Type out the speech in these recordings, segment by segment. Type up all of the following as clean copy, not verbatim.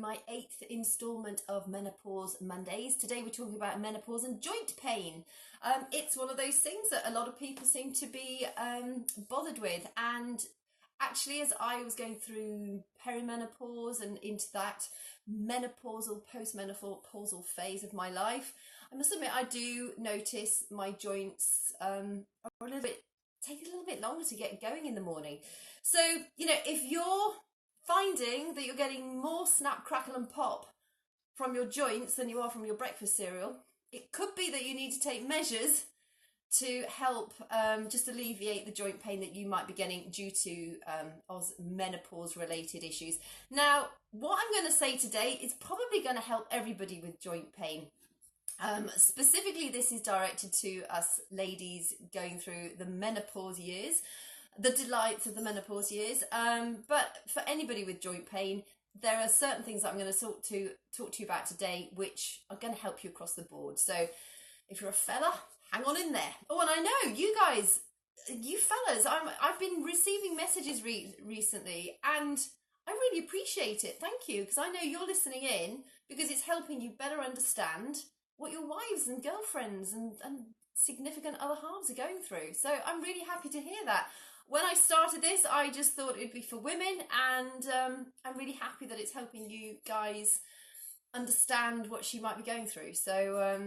my 8th instalment of Menopause Mondays. Today we're talking about menopause and joint pain. It's one of those things that a lot of people seem to be bothered with, and actually as I was going through perimenopause and into that menopausal, postmenopausal phase of my life, I must admit I do notice my joints take a little bit longer to get going in the morning. So, if you're finding that you're getting more snap, crackle and pop from your joints than you are from your breakfast cereal, it could be that you need to take measures to help just alleviate the joint pain that you might be getting due to menopause related issues. Now, what I'm going to say today is probably going to help everybody with joint pain. Specifically, this is directed to us ladies going through the menopause years, the delights of the menopause years. But for anybody with joint pain, there are certain things that I'm going to talk to you about today, which are going to help you across the board. So if you're a fella, hang on in there. Oh, and I know you guys, you fellas, I've been receiving messages recently, and I really appreciate it. Thank you, because I know you're listening in because it's helping you better understand what your wives and girlfriends and significant other halves are going through. So I'm really happy to hear that. When I started this, I just thought it'd be for women, and I'm really happy that it's helping you guys understand what she might be going through. So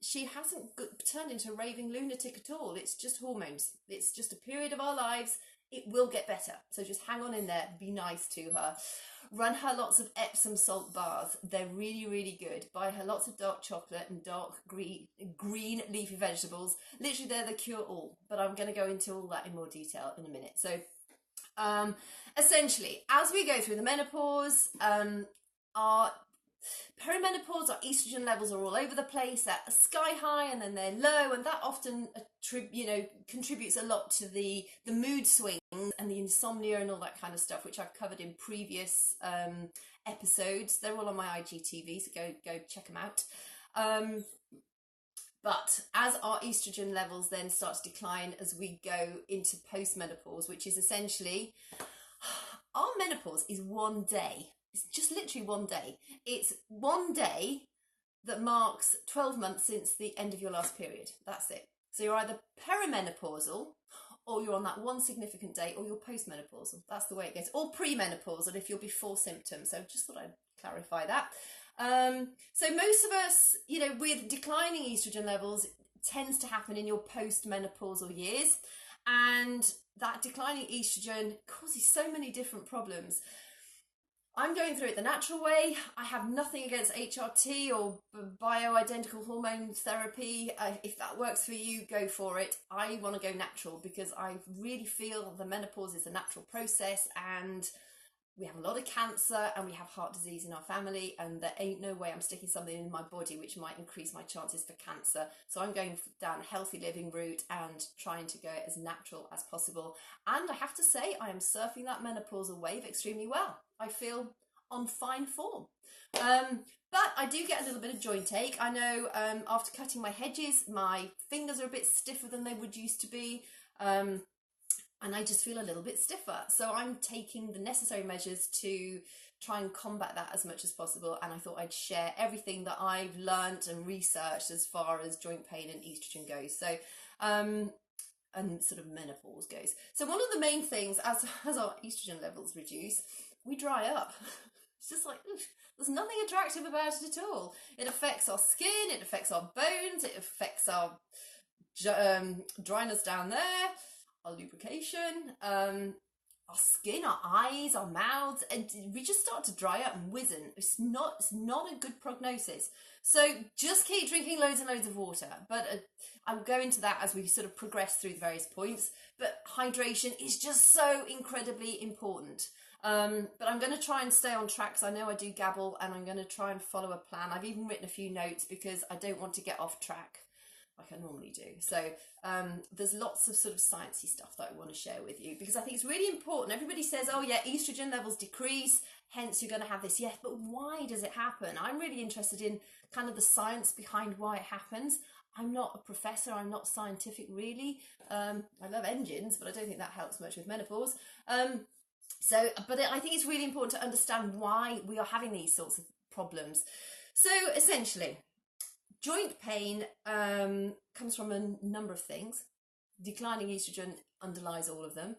she hasn't turned into a raving lunatic at all. It's just hormones. It's just a period of our lives. It will get better. So just hang on in there. Be nice to her. Run her lots of Epsom salt baths. They're really, really good. Buy her lots of dark chocolate and dark green leafy vegetables. Literally, they're the cure-all. But I'm going to go into all that in more detail in a minute. So essentially, as we go through the menopause, our perimenopause, our estrogen levels are all over the place. They're sky high and then they're low, and that often contributes a lot to the mood swings and the insomnia and all that kind of stuff, which I've covered in previous episodes. They're all on my IGTV, so go check them out. But as our estrogen levels then start to decline as we go into postmenopause, which is essentially, our menopause is one day. It's just literally one day. It's one day that marks 12 months since the end of your last period. That's it. So you're either perimenopausal, or you're on that one significant day, or you're postmenopausal. That's the way it goes. Or premenopausal if you're before symptoms. So just thought I'd clarify that. So most of us, with declining estrogen levels, it tends to happen in your postmenopausal years. And that declining estrogen causes so many different problems. I'm going through it the natural way. I have nothing against HRT or bioidentical hormone therapy. If that works for you, go for it. I want to go natural because I really feel the menopause is a natural process, and we have a lot of cancer and we have heart disease in our family, and there ain't no way I'm sticking something in my body which might increase my chances for cancer. So I'm going down a healthy living route and trying to go as natural as possible. And I have to say, I am surfing that menopausal wave extremely well. I feel on fine form. But I do get a little bit of joint ache. I know after cutting my hedges, my fingers are a bit stiffer than they would used to be. And I just feel a little bit stiffer. So I'm taking the necessary measures to try and combat that as much as possible. And I thought I'd share everything that I've learnt and researched as far as joint pain and estrogen goes. So, and sort of menopause goes. So one of the main things, as our estrogen levels reduce, we dry up. It's just like, there's nothing attractive about it at all. It affects our skin, it affects our bones, it affects our dryness down there, our lubrication, our skin, our eyes, our mouths, and we just start to dry up and wizen. It's not a good prognosis. So just keep drinking loads and loads of water. But I'll go into that as we sort of progress through the various points. But hydration is just so incredibly important. But I'm going to try and stay on track, because I know I do gabble, and I'm going to try and follow a plan. I've even written a few notes because I don't want to get off track like I normally do. So there's lots of sort of sciencey stuff that I want to share with you, because I think it's really important. Everybody says, oh yeah, estrogen levels decrease, hence you're going to have this. Yes, but why does it happen? I'm really interested in kind of the science behind why it happens. I'm not a professor, I'm not scientific really. I love engines, but I don't think that helps much with menopause. So, but I think it's really important to understand why we are having these sorts of problems. So essentially, joint pain comes from a number of things. Declining estrogen underlies all of them.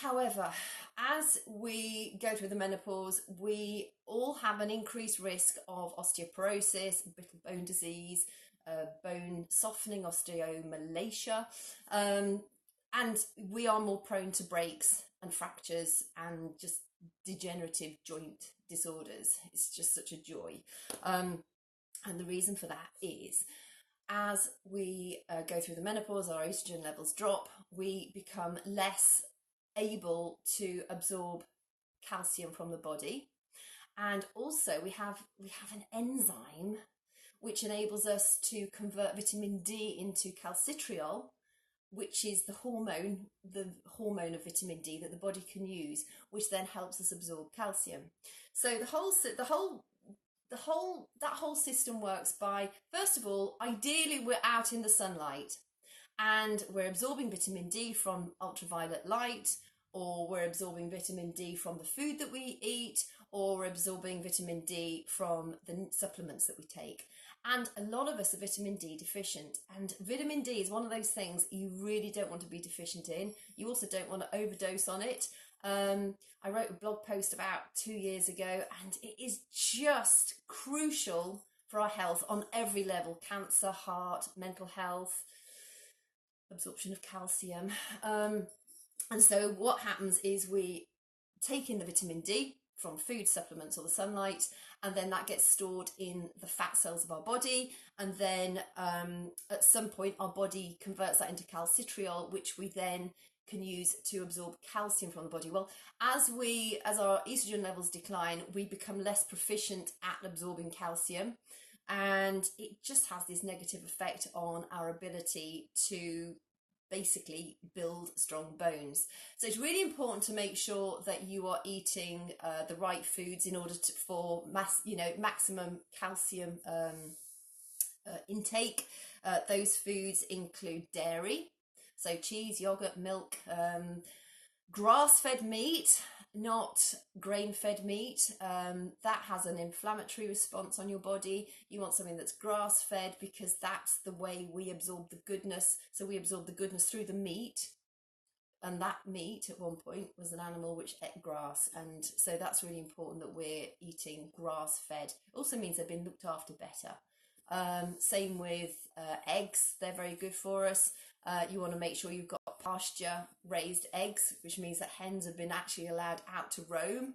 However, as we go through the menopause, we all have an increased risk of osteoporosis, brittle bone disease, bone softening, osteomalacia, and we are more prone to breaks and fractures and just degenerative joint disorders. It's just such a joy. And the reason for that is, as we go through the menopause, our estrogen levels drop, we become less able to absorb calcium from the body. And also we have an enzyme which enables us to convert vitamin D into calcitriol, which is the hormone of vitamin D that the body can use, which then helps us absorb calcium. So that whole system works by, first of all, ideally we're out in the sunlight and we're absorbing vitamin D from ultraviolet light, or we're absorbing vitamin D from the food that we eat, or we're absorbing vitamin D from the supplements that we take. And a lot of us are vitamin D deficient, and vitamin D is one of those things you really don't want to be deficient in. You also don't want to overdose on it. I wrote a blog post about 2 years ago, and it is just crucial for our health on every level: cancer, heart, mental health, absorption of calcium. And so what happens is we take in the vitamin D from food, supplements, or the sunlight, and then that gets stored in the fat cells of our body, and then at some point our body converts that into calcitriol, which we then can use to absorb calcium from the body. Well, as our estrogen levels decline, we become less proficient at absorbing calcium, and it just has this negative effect on our ability to basically build strong bones. So it's really important to make sure that you are eating the right foods in order for maximum calcium intake. Those foods include dairy, so cheese, yogurt, milk, grass-fed meat, not grain-fed meat. That has an inflammatory response on your body. You want something that's grass-fed because that's the way we absorb the goodness. So we absorb the goodness through the meat, and that meat at one point was an animal which ate grass, and so that's really important that we're eating grass-fed. It also means they've been looked after better. Same with eggs, they're very good for us. You want to make sure you've got pasture raised eggs, which means that hens have been actually allowed out to roam.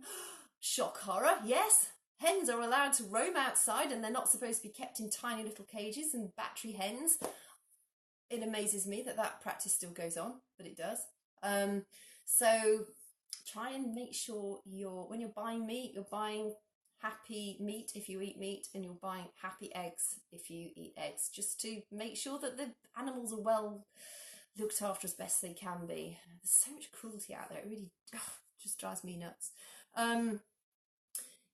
Shock horror, yes, hens are allowed to roam outside and they're not supposed to be kept in tiny little cages and battery hens. It amazes me that practice still goes on, but it does. So try and make sure when you're buying meat, you're buying happy meat if you eat meat, and you're buying happy eggs if you eat eggs, just to make sure that the animals are well looked after as best they can be. There's so much cruelty out there, it really just drives me nuts.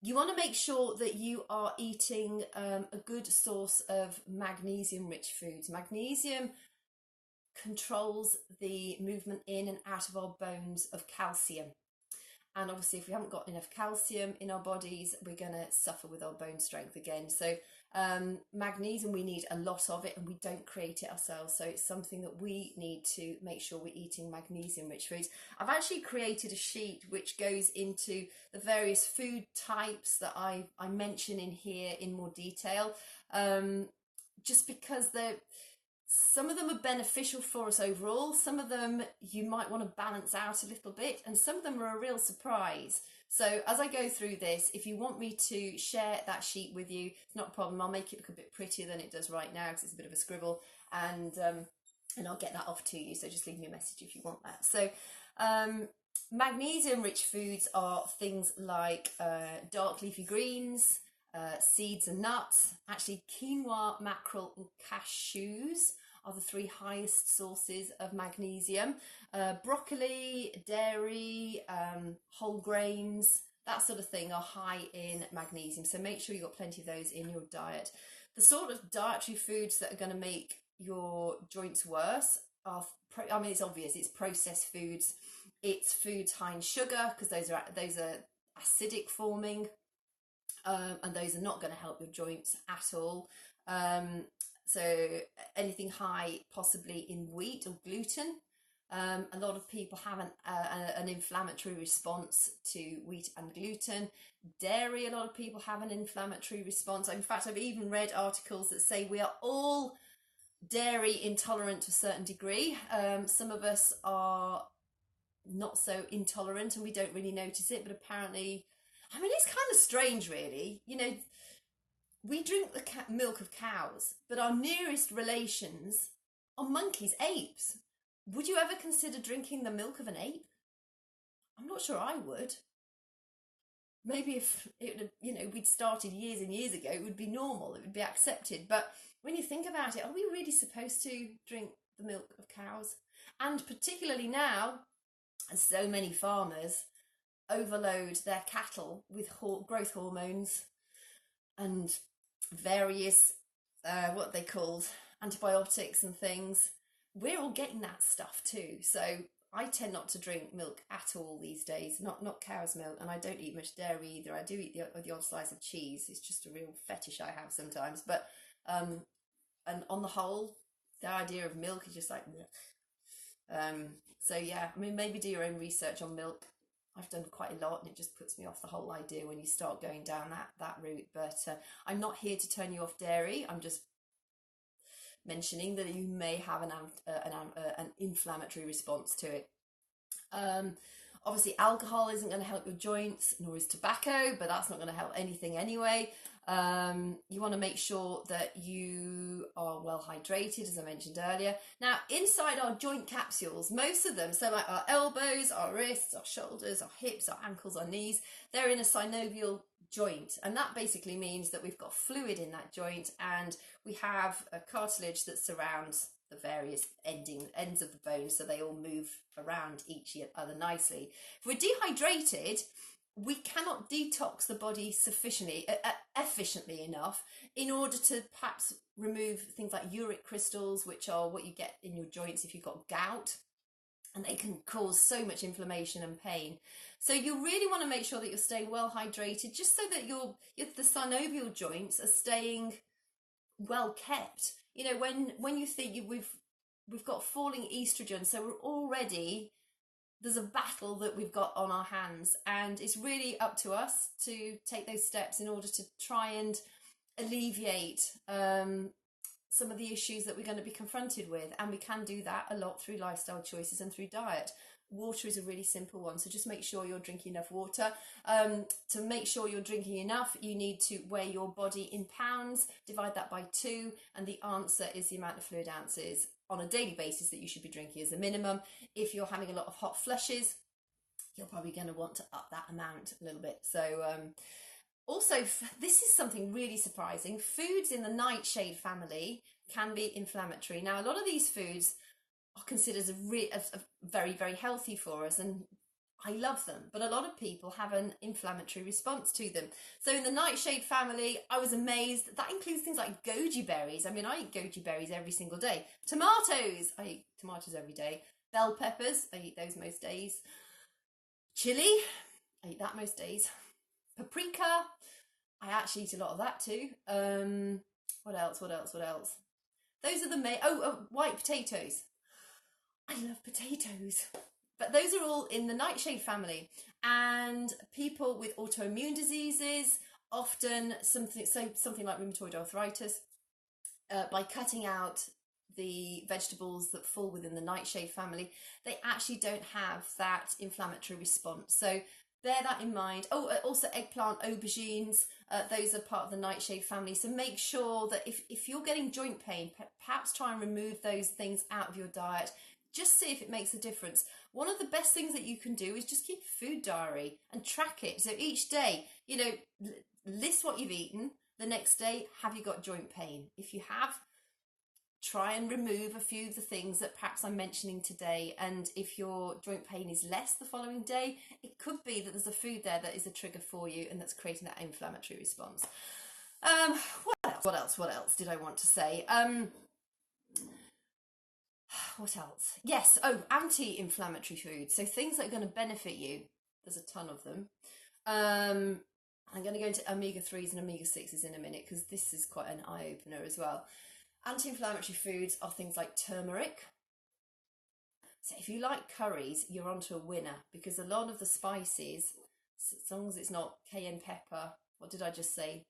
You want to make sure that you are eating a good source of magnesium-rich foods. Magnesium controls the movement in and out of our bones of calcium. And obviously, if we haven't got enough calcium in our bodies, we're going to suffer with our bone strength again. So magnesium, we need a lot of it, and we don't create it ourselves. So it's something that we need to make sure we're eating magnesium-rich foods. I've actually created a sheet which goes into the various food types that I mention in here in more detail, just because some of them are beneficial for us overall. Some of them you might want to balance out a little bit, and some of them are a real surprise. So as I go through this, if you want me to share that sheet with you, it's not a problem. I'll make it look a bit prettier than it does right now because it's a bit of a scribble, and I'll get that off to you. So just leave me a message if you want that. So magnesium-rich foods are things like dark leafy greens, seeds and nuts. Actually, quinoa, mackerel and cashews are the 3 highest sources of magnesium. Broccoli, dairy, whole grains, that sort of thing are high in magnesium. So make sure you've got plenty of those in your diet. The sort of dietary foods that are going to make your joints worse are, it's obvious, it's processed foods. It's foods high in sugar, because those are acidic forming, and those are not going to help your joints at all. So anything high possibly in wheat or gluten. A lot of people have an inflammatory response to wheat and gluten. Dairy, a lot of people have an inflammatory response. In fact, I've even read articles that say we are all dairy intolerant to a certain degree. Some of us are not so intolerant and we don't really notice it, but apparently, I mean, it's kind of strange, really. You know, we drink the milk of cows, but our nearest relations are monkeys, apes. Would you ever consider drinking the milk of an ape? I'm not sure I would. Maybe if it, you know, we'd started years and years ago, it would be normal, it would be accepted. But when you think about it, are we really supposed to drink the milk of cows? And particularly now, as so many farmers overload their cattle with growth hormones and various, what they called, antibiotics and things, we're all getting that stuff too. So I tend not to drink milk at all these days, not cow's milk, and I don't eat much dairy either. I do eat the odd slice of cheese. It's just a real fetish I have sometimes. But and on the whole, the idea of milk is just like, so yeah, I mean, maybe do your own research on milk. I've done quite a lot, and it just puts me off the whole idea when you start going down that route. But I'm not here to turn you off dairy. I'm just mentioning that you may have an inflammatory response to it. Obviously, alcohol isn't going to help your joints, nor is tobacco, but that's not going to help anything anyway. You want to make sure that you are well hydrated, as I mentioned earlier. Now, inside our joint capsules, most of them, so like our elbows, our wrists, our shoulders, our hips, our ankles, our knees, they're in a synovial joint, and that basically means that we've got fluid in that joint, and we have a cartilage that surrounds the various ends of the bone, so they all move around each other nicely. If we're dehydrated, we cannot detox the body sufficiently, efficiently enough in order to perhaps remove things like uric crystals, which are what you get in your joints if you've got gout, and they can cause so much inflammation and pain. So you really want to make sure that you're staying well hydrated, just so that the synovial joints are staying well kept. You know, when you think we've got falling estrogen, so we're already, there's a battle that we've got on our hands, and it's really up to us to take those steps in order to try and alleviate some of the issues that we're going to be confronted with. And we can do that a lot through lifestyle choices and through diet. Water is a really simple one, so just make sure you're drinking enough water. To make sure you're drinking enough, you need to weigh your body in pounds, divide that by 2, and the answer is the amount of fluid ounces on a daily basis that you should be drinking as a minimum. If you're having a lot of hot flushes, you're probably going to want to up that amount a little bit. So also, this is something really surprising. Foods in the nightshade family can be inflammatory. Now, a lot of these foods are considered as very, very healthy for us, and I love them, but a lot of people have an inflammatory response to them. So in the nightshade family, I was amazed. That includes things like goji berries. I mean, I eat goji berries every single day. Tomatoes, I eat tomatoes every day. Bell peppers, I eat those most days. Chili, I eat that most days. Paprika, I actually eat a lot of that too. What else? Those are the white potatoes. I love potatoes. But those are all in the nightshade family. And people with autoimmune diseases, often something like rheumatoid arthritis, by cutting out the vegetables that fall within the nightshade family, they actually don't have that inflammatory response. So bear that in mind. Oh, also eggplant, aubergines, those are part of the nightshade family. So make sure that if you're getting joint pain, perhaps try and remove those things out of your diet. Just see if it makes a difference. One of the best things that you can do is just keep a food diary and track it. So each day, you know, list what you've eaten. The next day, have you got joint pain? If you have, try and remove a few of the things that perhaps I'm mentioning today. And if your joint pain is less the following day, it could be that there's a food there that is a trigger for you and that's creating that inflammatory response. What else did I want to say? what else? Yes, oh, anti-inflammatory foods. So things that are going to benefit you. There's a ton of them. I'm going to go into omega-3s and omega-6s in a minute because this is quite an eye-opener as well. Anti-inflammatory foods are things like turmeric. So if you like curries, you're onto a winner because a lot of the spices, as long as it's not cayenne pepper, what did I just say?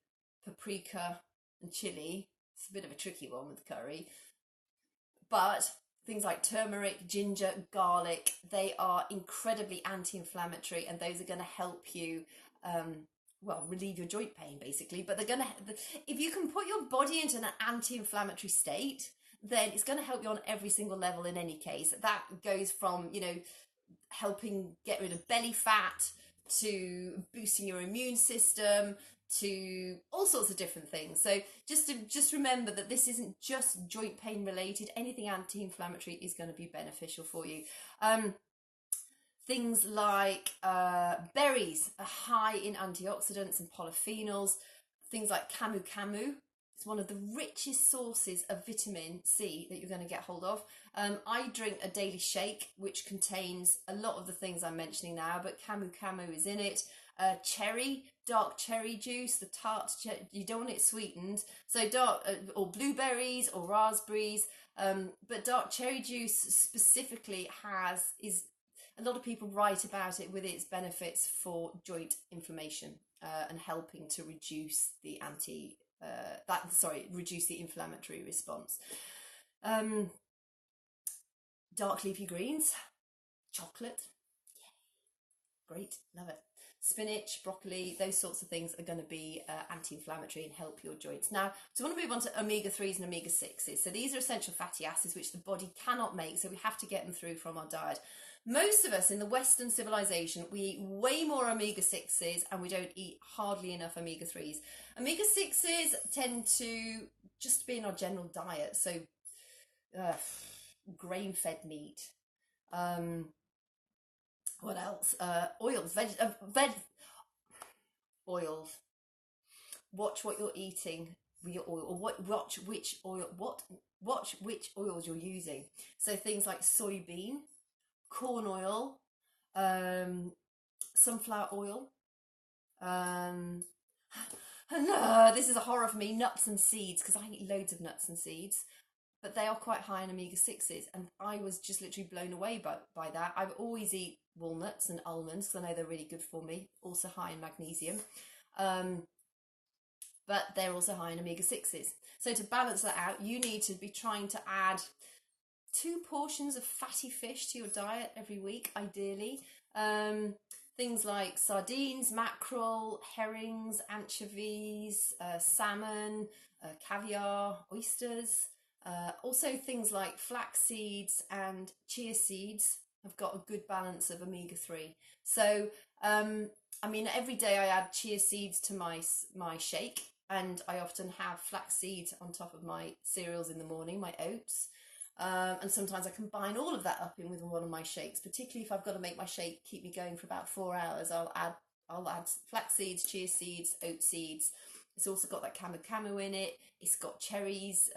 Paprika and chili. It's a bit of a tricky one with curry. But things like turmeric, ginger, garlic, they are incredibly anti-inflammatory and those are going to help you relieve your joint pain basically. But they're going to, if you can put your body into an anti-inflammatory state, then it's going to help you on every single level in any case. That goes from, you know, helping get rid of belly fat to boosting your immune system to all sorts of different things. So just remember that this isn't just joint pain related. Anything anti-inflammatory is going to be beneficial for you. Things like berries are high in antioxidants and polyphenols. Things like camu camu. It's one of the richest sources of vitamin C that you're going to get hold of. I drink a daily shake, which contains a lot of the things I'm mentioning now, but camu camu is in it. Cherry, dark cherry juice, the tart, you don't want it sweetened. So dark, or blueberries or raspberries, but dark cherry juice specifically is a lot of people write about it with its benefits for joint inflammation and helping to reduce the reduce the inflammatory response. Dark leafy greens, chocolate, great, love it. Spinach, broccoli, those sorts of things are going to be anti-inflammatory and help your joints. Now, so I want to move on to omega-3s and omega-6s. So these are essential fatty acids which the body cannot make, so we have to get them through from our diet. Most of us in the Western civilization, we eat way more omega-6s and we don't eat hardly enough omega-3s. Omega-6s tend to just be in our general diet, so grain-fed meat, what else? Oils, oils. Watch what you're eating with your oil, or watch which oils you're using. So things like soybean, corn oil, sunflower oil. And this is a horror for me, nuts and seeds, because I eat loads of nuts and seeds. But they are quite high in omega-6s, and I was just literally blown away by that. I always eat walnuts and almonds because I know they're really good for me, also high in magnesium. But they're also high in omega-6s. So to balance that out, you need to be trying to add 2 portions of fatty fish to your diet every week, ideally. Things like sardines, mackerel, herrings, anchovies, salmon, caviar, oysters. Also things like flax seeds and chia seeds have got a good balance of omega-3. So, I mean, every day I add chia seeds to my shake, and I often have flax seeds on top of my cereals in the morning, my oats. And sometimes I combine all of that up in with one of my shakes, particularly if I've got to make my shake keep me going for about 4 hours. I'll add flax seeds, chia seeds, oat seeds. It's also got that camu camu in it. It's got cherries,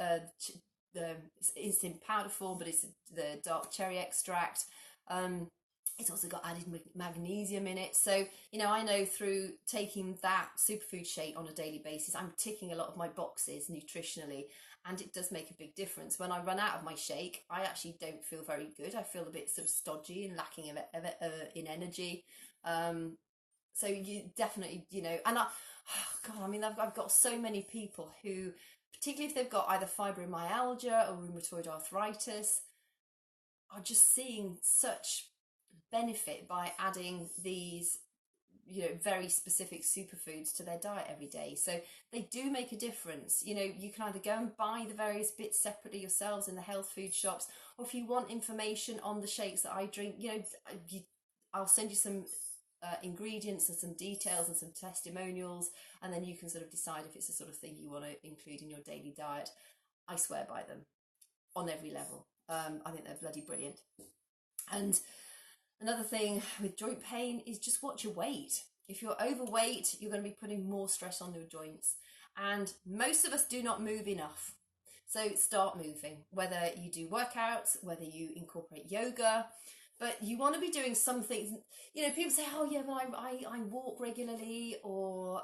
it's in powder form, but it's the dark cherry extract. It's also got added magnesium in it. So, you know, I know through taking that superfood shake on a daily basis, I'm ticking a lot of my boxes nutritionally, and it does make a big difference. When I run out of my shake, I actually don't feel very good. I feel a bit sort of stodgy and lacking in energy. So you definitely, you know, and I've got so many people who, particularly if they've got either fibromyalgia or rheumatoid arthritis, are just seeing such benefit by adding these, you know, very specific superfoods to their diet every day. So they do make a difference. You know, you can either go and buy the various bits separately yourselves in the health food shops, or if you want information on the shakes that I drink, you know, I'll send you some ingredients and some details and some testimonials, and then you can sort of decide if it's the sort of thing you want to include in your daily diet. I swear by them on every level. I think they're bloody brilliant. And another thing with joint pain is just watch your weight. If you're overweight, you're going to be putting more stress on your joints. And most of us do not move enough. So start moving, whether you do workouts, whether you incorporate yoga, but you want to be doing something. You know, people say, oh yeah, but I walk regularly, or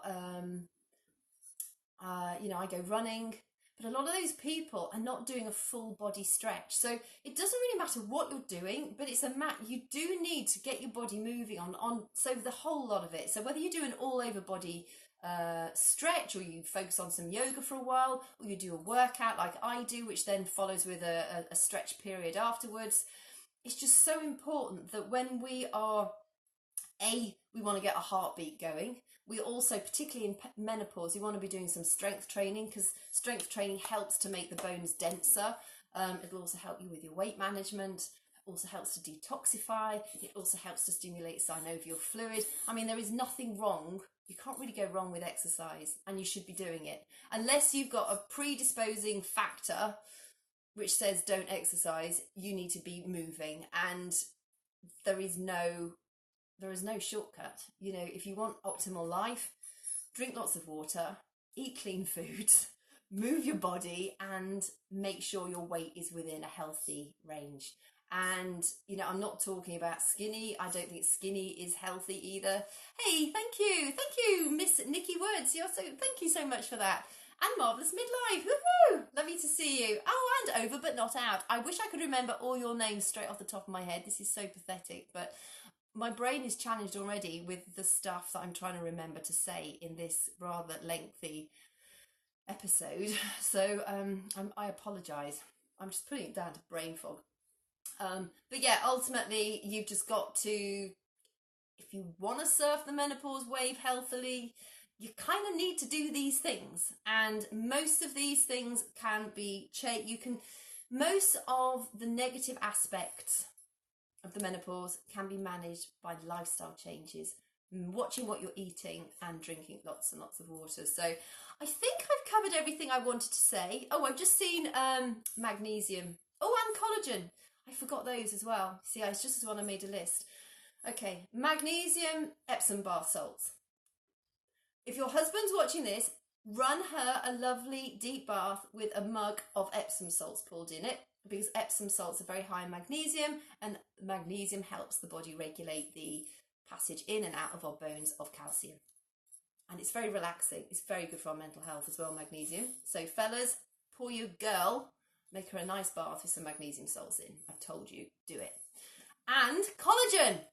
you know, I go running. But a lot of those people are not doing a full body stretch. So it doesn't really matter what you're doing, but it's you do need to get your body moving on so the whole lot of it. So whether you do an all over body stretch, or you focus on some yoga for a while, or you do a workout like I do, which then follows with a stretch period afterwards, it's just so important that when we are we want to get a heartbeat going. We also, particularly in menopause, we want to be doing some strength training, because strength training helps to make the bones denser. It'll also help you with your weight management. It also helps to detoxify. It also helps to stimulate synovial fluid. I mean, there is nothing wrong. You can't really go wrong with exercise, and you should be doing it. Unless you've got a predisposing factor which says don't exercise, you need to be moving, and there is no shortcut. You know, if you want optimal life, drink lots of water, eat clean foods, move your body, and make sure your weight is within a healthy range. And, you know, I'm not talking about skinny. I don't think skinny is healthy either. Hey, thank you, Miss Nikki Woods. Thank you so much for that. And Marvellous Midlife, woohoo! Lovely to see you. Oh, and Over But Not Out. I wish I could remember all your names straight off the top of my head. This is so pathetic, but my brain is challenged already with the stuff that I'm trying to remember to say in this rather lengthy episode. So I apologise. I'm just putting it down to brain fog. But yeah, ultimately, you've just got to, if you want to surf the menopause wave healthily, you kind of need to do these things. And most of these things can be most of the negative aspects of the menopause can be managed by lifestyle changes, watching what you're eating and drinking lots and lots of water. So I think I've covered everything I wanted to say. Oh, I've just seen magnesium. Oh, and collagen. I forgot those as well. See, it's just as well I made a list. Okay, magnesium, Epsom bath salts. If your husband's watching this, run her a lovely deep bath with a mug of Epsom salts poured in it, because Epsom salts are very high in magnesium, and magnesium helps the body regulate the passage in and out of our bones of calcium. And it's very relaxing. It's very good for our mental health as well, magnesium. So fellas, pour your girl, make her a nice bath with some magnesium salts in. I've told you, do it. And collagen.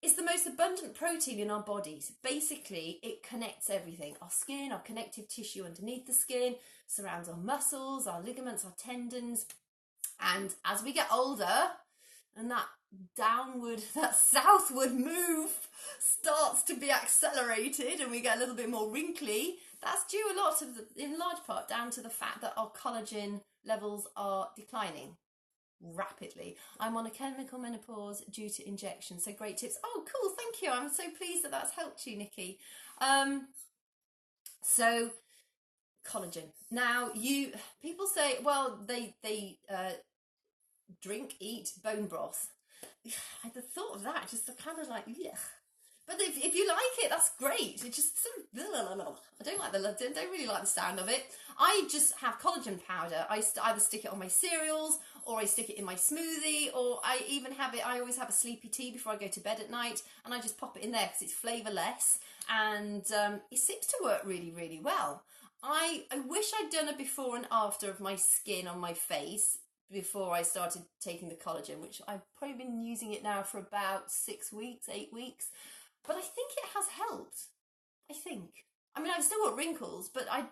It's the most abundant protein in our bodies. Basically, it connects everything. Our skin, our connective tissue underneath the skin, surrounds our muscles, our ligaments, our tendons. And as we get older, and that southward move starts to be accelerated, and we get a little bit more wrinkly, that's due in large part down to the fact that our collagen levels are declining rapidly. I'm on a chemical menopause due to injection. So great tips. Oh, cool. Thank you. I'm so pleased that that's helped you, Nikki. So collagen. Now, people say, well, they eat bone broth. The thought of that just kind of like, yeah. But if you like it, that's great. It just sort of, I don't really like the sound of it. I just have collagen powder. I either stick it on my cereals, or I stick it in my smoothie, or I always have a sleepy tea before I go to bed at night, and I just pop it in there because it's flavourless, and it seems to work really, really well. I wish I'd done a before and after of my skin on my face before I started taking the collagen, which I've probably been using it now for about 6 weeks, 8 weeks. But I think it has helped. I mean, I've still got wrinkles, but I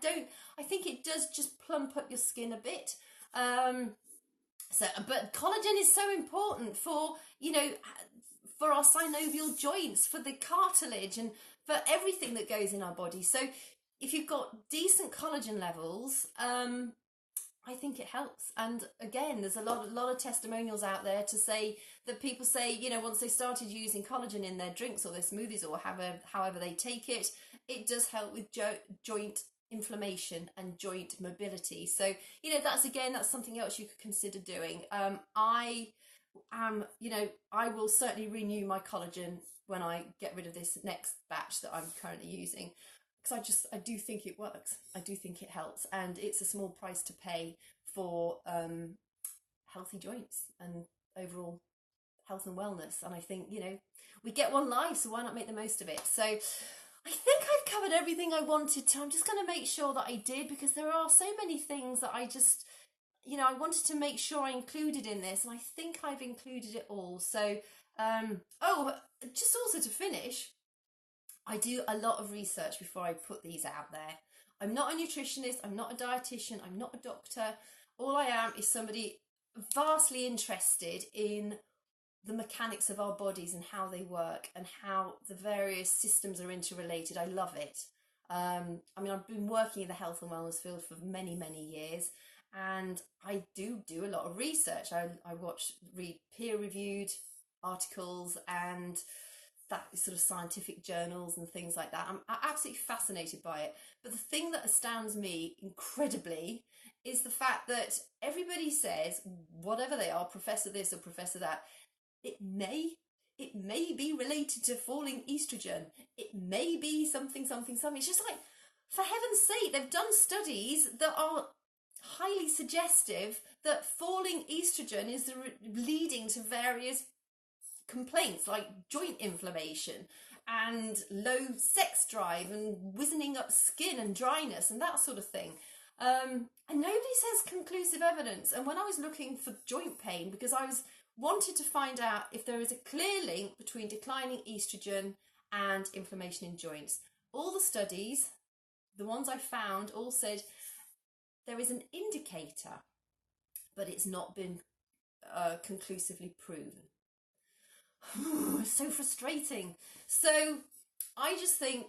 think it does just plump up your skin a bit. But collagen is so important for, for our synovial joints, for the cartilage, and for everything that goes in our body. So if you've got decent collagen levels, I think it helps. And again, there's a lot of testimonials out there to say that people say, once they started using collagen in their drinks or their smoothies or however they take it, it does help with joint inflammation and joint mobility. So, that's something else you could consider doing. I will certainly renew my collagen when I get rid of this next batch that I'm currently using, because I do think it works. I do think it helps, and it's a small price to pay for healthy joints and overall health and wellness. And I think, you know, we get one life, so why not make the most of it? So I think I've covered everything I wanted to. I'm just going to make sure that I did, because there are so many things that I just, you know, I wanted to make sure I included in this, and I think I've included it all. So, oh, just also to finish, I do a lot of research before I put these out there. I'm not a nutritionist, I'm not a dietitian, I'm not a doctor. All I am is somebody vastly interested in the mechanics of our bodies and how they work and how the various systems are interrelated. I love it. I mean, I've been working in the health and wellness field for many, many years, and I do a lot of research. I read peer-reviewed articles and that sort of scientific journals and things like that. I'm absolutely fascinated by it. But the thing that astounds me incredibly is the fact that everybody says, whatever they are, professor this or professor that, it may be related to falling estrogen. It may be something. It's just like, for heaven's sake, they've done studies that are highly suggestive that falling estrogen is leading to various complaints like joint inflammation and low sex drive and wizening up skin and dryness and that sort of thing. And nobody says conclusive evidence. And when I was looking for joint pain, because I wanted to find out if there is a clear link between declining estrogen and inflammation in joints, all the studies, the ones I found, all said there is an indicator, but it's not been conclusively proven. It's so frustrating. So I just think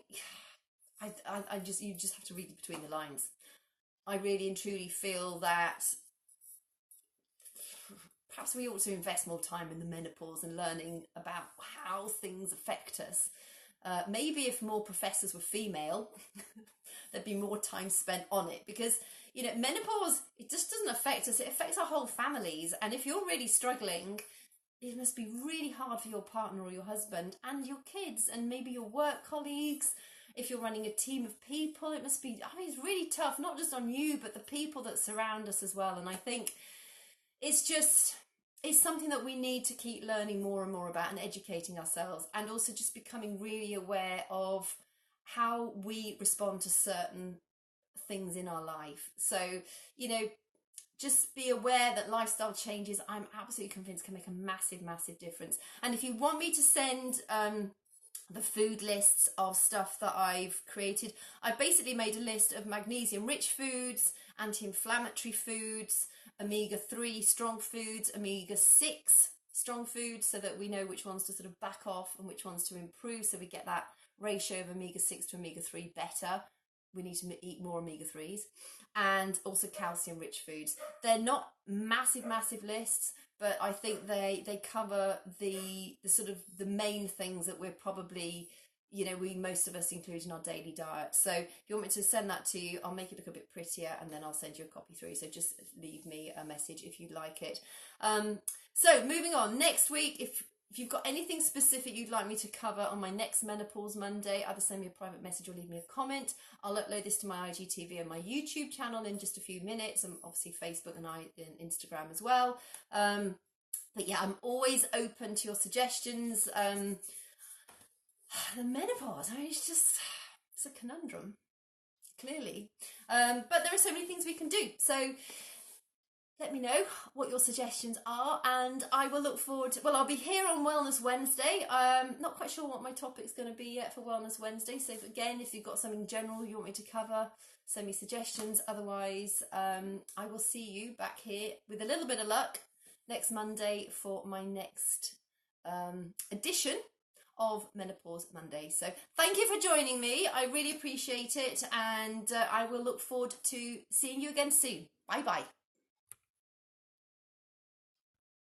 you just have to read between the lines. I really and truly feel that perhaps we ought to invest more time in the menopause and learning about how things affect us. Maybe if more professors were female, there'd be more time spent on it, because, you know, menopause, it just doesn't affect us, it affects our whole families. And if you're really struggling, it must be really hard for your partner or your husband and your kids and maybe your work colleagues. If you're running a team of people, it must be, I mean, it's really tough, not just on you, but the people that surround us as well. And I think it's something that we need to keep learning more and more about and educating ourselves, and also just becoming really aware of how we respond to certain things in our life. So, you know, just be aware that lifestyle changes, I'm absolutely convinced, can make a massive, massive difference. And if you want me to send the food lists of stuff that I've created, I basically made a list of magnesium-rich foods, anti-inflammatory foods, omega-3 strong foods, omega-6 strong foods, so that we know which ones to sort of back off and which ones to improve, so we get that ratio of omega-6 to omega-3 better. We need to eat more omega-3s, and also calcium-rich foods. They're not massive lists, but I think they cover the sort of the main things that we're probably, you know, most of us include in our daily diet. So if you want me to send that to you, I'll make it look a bit prettier, and then I'll send you a copy through. So just leave me a message if you'd like it. So moving on, next week, if you've got anything specific you'd like me to cover on my next Menopause Monday, either send me a private message or leave me a comment. I'll upload this to my IGTV and my YouTube channel in just a few minutes, and obviously Facebook and Instagram as well. But yeah, I'm always open to your suggestions. The menopause, I mean, it's a conundrum, clearly. But there are so many things we can do. So let me know what your suggestions are, and I will look forward to, well, I'll be here on Wellness Wednesday. Not quite sure what my topic's going to be yet for Wellness Wednesday. So again, if you've got something general you want me to cover, send me suggestions. Otherwise, I will see you back here with a little bit of luck next Monday for my next edition of Menopause Monday. So thank you for joining me. I really appreciate it, and I will look forward to seeing you again soon. Bye bye.